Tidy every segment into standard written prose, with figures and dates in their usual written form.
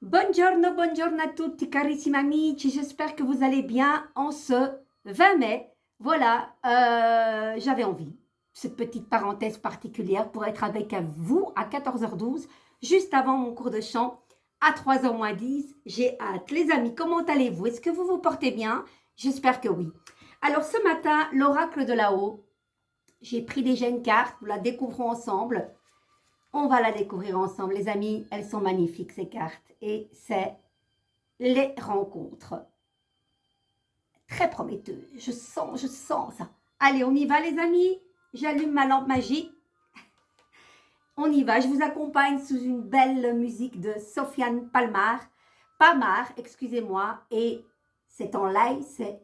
Buongiorno, buongiorno a tutti carissimi amici, j'espère que vous allez bien en ce 20 mai. Voilà, j'avais envie, cette petite parenthèse particulière pour être avec vous à 14h12, juste avant mon cours de chant à 3h moins 10. J'ai hâte. Les amis, comment allez-vous? Est-ce que vous vous portez bien? J'espère que oui. Alors ce matin, l'oracle de là-haut, j'ai pris déjà une carte, nous la découvrons ensemble. On va la découvrir ensemble, les amis. Elles sont magnifiques, ces cartes. Et c'est les rencontres. Très prometteuse. Je sens ça. Allez, on y va, les amis. J'allume ma lampe magique. On y va. Je vous accompagne sous une belle musique de Sofiane Palmar. Pamar, excusez-moi. Et c'est en live, c'est...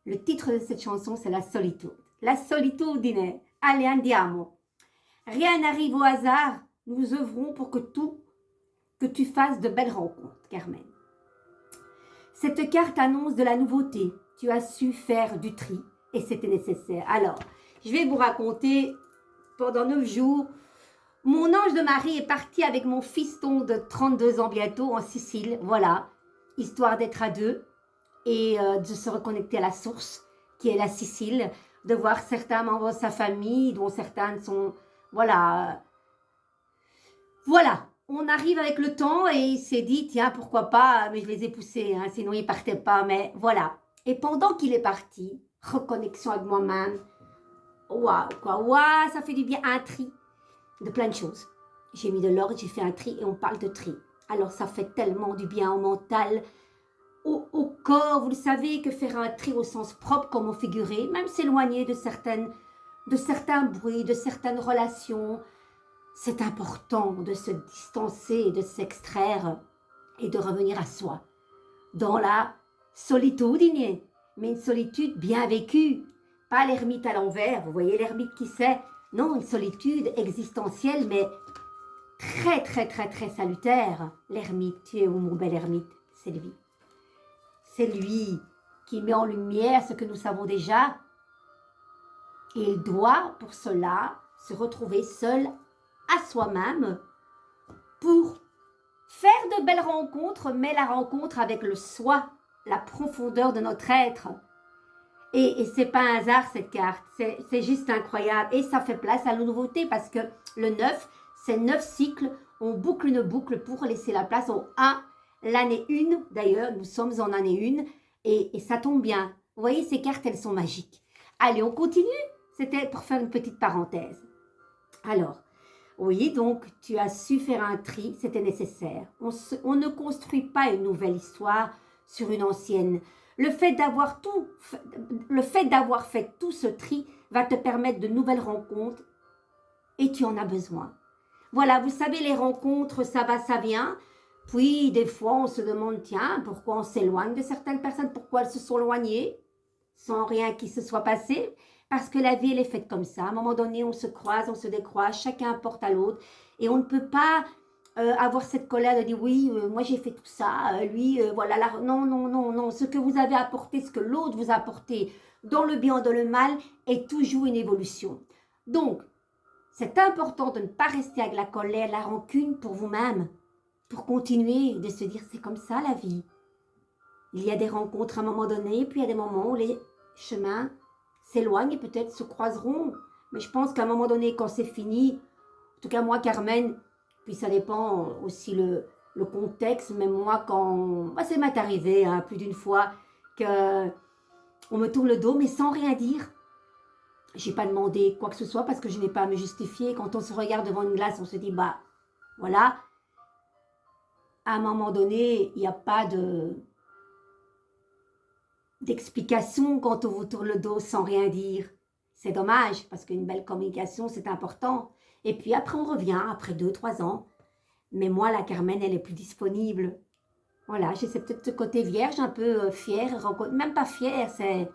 Le titre de cette chanson, c'est La solitude. La solitudine. Allez, andiamo. Rien n'arrive au hasard. Nous œuvrons pour que tu fasses de belles rencontres, Carmen. Cette carte annonce de la nouveauté. Tu as su faire du tri et c'était nécessaire. Alors, je vais vous raconter, pendant 9 jours, mon ange de Marie est parti avec mon fiston de 32 ans bientôt en Sicile. Voilà, histoire d'être à deux et de se reconnecter à la source, qui est la Sicile, de voir certains membres de sa famille, dont certains sont... Voilà, on arrive avec le temps et il s'est dit, tiens, pourquoi pas, mais je les ai poussés, hein, sinon ils ne partaient pas, mais voilà. Et pendant qu'il est parti, reconnexion avec moi-même, waouh, quoi, waouh, ça fait du bien, un tri de plein de choses. J'ai mis de l'ordre, j'ai fait un tri et on parle de tri. Alors ça fait tellement du bien au mental, au corps, vous le savez, que faire un tri au sens propre comme au figuré, même s'éloigner de certains bruits, de certaines relations. C'est important de se distancer, de s'extraire et de revenir à soi. Dans la solitudine, mais une solitude bien vécue. Pas l'ermite à l'envers, vous voyez l'ermite qui sait. Non, une solitude existentielle, mais très, très, très, très salutaire. L'ermite, tu es où mon bel ermite? C'est lui. C'est lui qui met en lumière ce que nous savons déjà. Et il doit, pour cela, se retrouver seul à soi-même pour faire de belles rencontres, mais la rencontre avec le soi, la profondeur de notre être. Et c'est pas un hasard cette carte, c'est juste incroyable. Et ça fait place à la nouveauté parce que le 9, c'est 9 cycles, on boucle une boucle pour laisser la place au 1, l'année 1, d'ailleurs, nous sommes en année 1, et ça tombe bien. Vous voyez, ces cartes, elles sont magiques. Allez, on continue. C'était pour faire une petite parenthèse. Alors, oui, donc tu as su faire un tri, c'était nécessaire. On ne construit pas une nouvelle histoire sur une ancienne. Le fait d'avoir fait tout ce tri va te permettre de nouvelles rencontres et tu en as besoin. Voilà, vous savez, les rencontres, ça va, ça vient. Puis, des fois, on se demande, tiens, pourquoi on s'éloigne de certaines personnes, pourquoi elles se sont éloignées sans rien qui se soit passé. Parce que la vie, elle est faite comme ça. À un moment donné, on se croise, on se décroise, chacun porte à l'autre. Et on ne peut pas avoir cette colère de dire, oui, moi j'ai fait tout ça, lui, voilà. Là. Non, non, non, non. Ce que vous avez apporté, ce que l'autre vous a apporté, dans le bien, dans le mal, est toujours une évolution. Donc, c'est important de ne pas rester avec la colère, la rancune pour vous-même, pour continuer de se dire, c'est comme ça la vie. Il y a des rencontres à un moment donné, puis il y a des moments où les chemins s'éloignent et peut-être se croiseront. Mais je pense qu'à un moment donné, quand c'est fini, en tout cas moi, Carmen, puis ça dépend aussi le contexte, même moi, quand... ça m'est arrivé plus d'une fois qu'on me tourne le dos, mais sans rien dire. Je n'ai pas demandé quoi que ce soit parce que je n'ai pas à me justifier. Quand on se regarde devant une glace, on se dit, bah, voilà. À un moment donné, il n'y a pas d'explication quand on vous tourne le dos sans rien dire. C'est dommage, parce qu'une belle communication, c'est important. Et puis après, on revient, après 2-3 ans. Mais moi, la Carmen, elle est plus disponible. Voilà, j'ai peut-être ce côté vierge, un peu fière, même pas fière, c'est...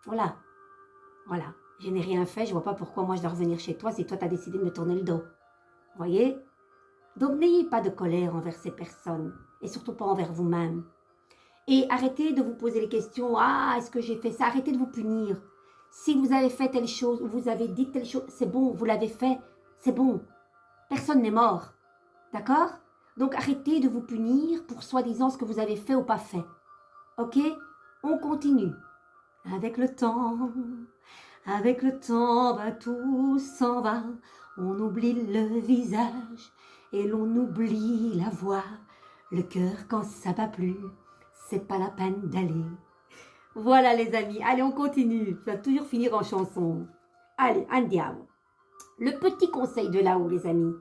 Voilà, voilà. Je n'ai rien fait, je vois pas pourquoi moi je dois revenir chez toi si toi tu as décidé de me tourner le dos. Vous voyez? Donc n'ayez pas de colère envers ces personnes, et surtout pas envers vous-même. Et arrêtez de vous poser les questions, ah, est-ce que j'ai fait ça? Arrêtez de vous punir. Si vous avez fait telle chose, ou vous avez dit telle chose, c'est bon, vous l'avez fait, c'est bon. Personne n'est mort, d'accord? Donc arrêtez de vous punir pour soi-disant ce que vous avez fait ou pas fait. Ok? On continue. Avec le temps, ben tout s'en va. On oublie le visage et l'on oublie la voix. Le cœur quand ça va plus, c'est pas la peine d'aller. Voilà les amis, allez on continue. Ça va toujours finir en chanson. Allez, andiamo. Le petit conseil de là-haut les amis.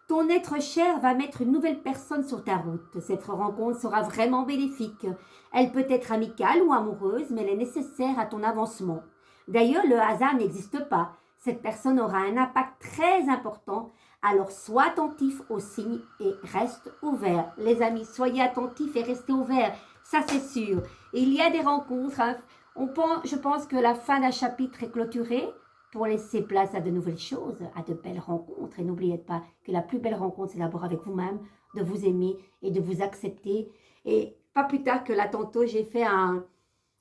Ton être cher va mettre une nouvelle personne sur ta route. Cette rencontre sera vraiment bénéfique. Elle peut être amicale ou amoureuse, mais elle est nécessaire à ton avancement. D'ailleurs, le hasard n'existe pas. Cette personne aura un impact très important. Alors, sois attentif aux signes et reste ouvert. Les amis, soyez attentifs et restez ouverts. Ça, c'est sûr. Il y a des rencontres. Hein. Je pense que la fin d'un chapitre est clôturée pour laisser place à de nouvelles choses, à de belles rencontres. Et n'oubliez pas que la plus belle rencontre, c'est d'abord avec vous-même, de vous aimer et de vous accepter. Et pas plus tard que là, tantôt, j'ai fait un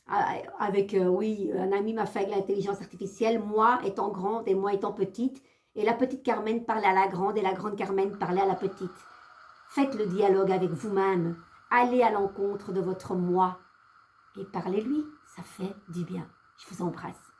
ami m'a fait avec l'intelligence artificielle, moi étant grande et moi étant petite, et la petite Carmen parlait à la grande et la grande Carmen parlait à la petite. Faites le dialogue avec vous-même, allez à l'encontre de votre moi et parlez-lui, ça fait du bien. Je vous embrasse.